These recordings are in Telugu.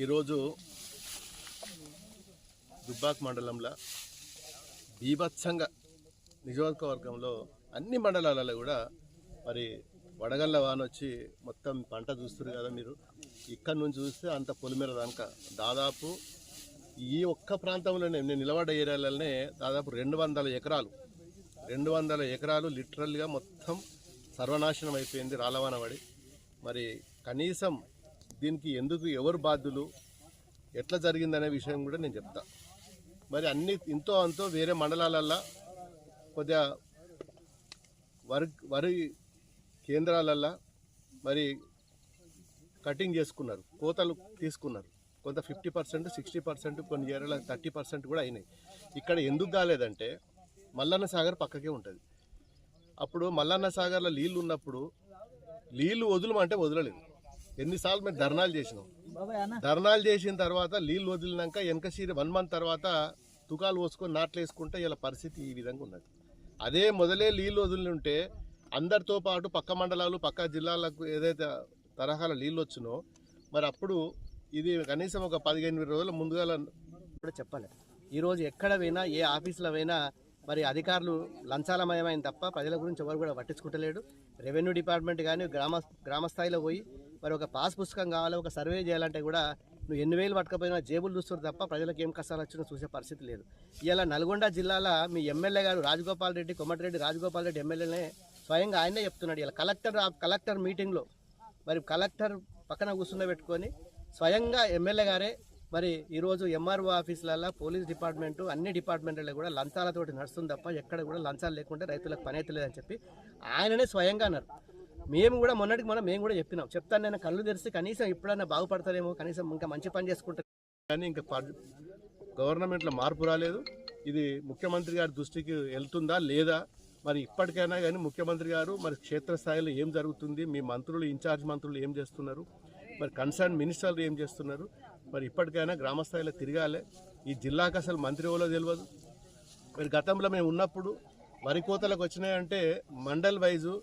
ఈరోజు దుబ్బాక్ మండలంలో బీభత్సంగా నియోజకవర్గంలో అన్ని మండలాలలో కూడా మరి వడగళ్ళ వాన వచ్చి మొత్తం పంట చూస్తున్నారు కదా మీరు. ఇక్కడ నుంచి చూస్తే అంత పొలిమేర దాకా దాదాపు ఈ ఒక్క ప్రాంతంలోనే నేను నిలబడ్డ ఏరియాలనే దాదాపు 200 ఎకరాలు లిటరల్గా మొత్తం సర్వనాశనం అయిపోయింది రాళ్ళవాన పడి. మరి కనీసం దీనికి ఎందుకు ఎవరు బాధ్యులు, ఎట్లా జరిగిందనే విషయం కూడా నేను చెప్తా. మరి అన్ని ఇంతో అంతో వేరే మండలాలల్లో కొద్దిగా వరి కేంద్రాలల్లో మరి కటింగ్ చేసుకున్నారు, కోతలు తీసుకున్నారు. కొంత 50%, 60%, కొన్ని ఏరియాలో 30% కూడా అయినాయి. ఇక్కడ ఎందుకు కాలేదంటే మల్లన్న సాగర్ పక్కకే ఉంటుంది. అప్పుడు మల్లన్న సాగర్లో నీళ్ళు ఉన్నప్పుడు నీళ్ళు వదులమంటే వదలలేదు. ఎన్నిసార్లు మేము ధర్నాలు చేసినాం. ధర్నాలు చేసిన తర్వాత నీళ్ళు వదిలినాక వెనకసీరి 1 month తర్వాత తుకాలు పోసుకొని నాట్లు వేసుకుంటే ఇలా పరిస్థితి ఈ విధంగా ఉన్నది. అదే మొదలే నీళ్ళు వదిలి ఉంటే అందరితో పాటు పక్క మండలాలు పక్క జిల్లాలకు ఏదైతే తరహాల నీళ్ళు వచ్చినో మరి అప్పుడు ఇది కనీసం ఒక 15-20 రోజుల ముందుగా కూడా చెప్పాలి. ఈరోజు ఎక్కడ పోయినా ఏ ఆఫీసులో పోయినా మరి అధికారులు లంచాలమయమైన తప్ప ప్రజల గురించి ఎవరు కూడా పట్టించుకుంటలేడు. రెవెన్యూ డిపార్ట్మెంట్ కానీ గ్రామ స్థాయిలో పోయి మరి ఒక పాస్ పుస్తకం కావాలి, ఒక సర్వే చేయాలంటే కూడా నువ్వు ఎన్ని వేలు పట్టుకపోయినా జేబులు చూస్తారు తప్ప ప్రజలకు ఏం కష్టాలు వచ్చినా చూసే పరిస్థితి లేదు. ఇలా నల్గొండ జిల్లాలో మీ ఎమ్మెల్యే గారు రాజగోపాల్ రెడ్డి, కోమటిరెడ్డి రాజగోపాల్ రెడ్డి ఎమ్మెల్యేనే స్వయంగా ఆయనే చెప్తున్నాడు. ఇలా కలెక్టర్ మీటింగ్లో మరి కలెక్టర్ పక్కన కూర్చుండబెట్టుకొని స్వయంగా ఎమ్మెల్యే గారే మరి ఈరోజు ఎంఆర్ఓ ఆఫీసులలో పోలీస్ డిపార్ట్మెంటు అన్ని డిపార్ట్మెంట్లలో కూడా లంచాలతోటి నడుస్తుంది తప్ప ఎక్కడ కూడా లంచాలు లేకుంటే రైతులకు పని అయితే లేదని చెప్పి ఆయననే స్వయంగా అన్నారు. మేము కూడా మేము కూడా చెప్తాను నేను కళ్ళు తెరిచి కనీసం ఇప్పుడన్నా బాగుపడతారేమో, కనీసం ఇంకా మంచి పని చేసుకుంటారు. కానీ ఇంకా గవర్నమెంట్లో మార్పు రాలేదు. ఇది ముఖ్యమంత్రి గారి దృష్టికి వెళ్తుందా లేదా మరి ఇప్పటికైనా కానీ ముఖ్యమంత్రి గారు మరి క్షేత్రస్థాయిలో ఏం జరుగుతుంది, మీ మంత్రులు ఇన్ఛార్జ్ మంత్రులు ఏం చేస్తున్నారు, మరి కన్సర్న్ మినిస్టర్లు ఏం చేస్తున్నారు, మరి ఇప్పటికైనా గ్రామస్థాయిలో తిరగాలి. ఈ జిల్లాకు అసలు మంత్రి ఎవరో తెలియదు. మరి గతంలో మేము ఉన్నప్పుడు వరి కోతలకు వచ్చినాయంటే మండల్ వైజు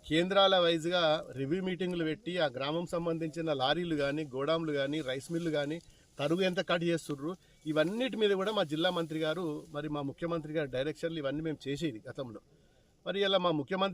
కేంద్రాల వైజ్గా రివ్యూ మీటింగులు పెట్టి ఆ గ్రామం సంబంధించిన లారీలు కానీ గోడాంలు కానీ రైస్ మిల్లు కానీ తరుగు ఎంత కట్ చేస్తుర్రు ఇవన్నిటి మీద కూడా మా జిల్లా మంత్రి గారు మరి మా ముఖ్యమంత్రి గారి డైరెక్షన్లు ఇవన్నీ మేము చేసేది గతంలో. మరి ఇలా మా ముఖ్యమంత్రి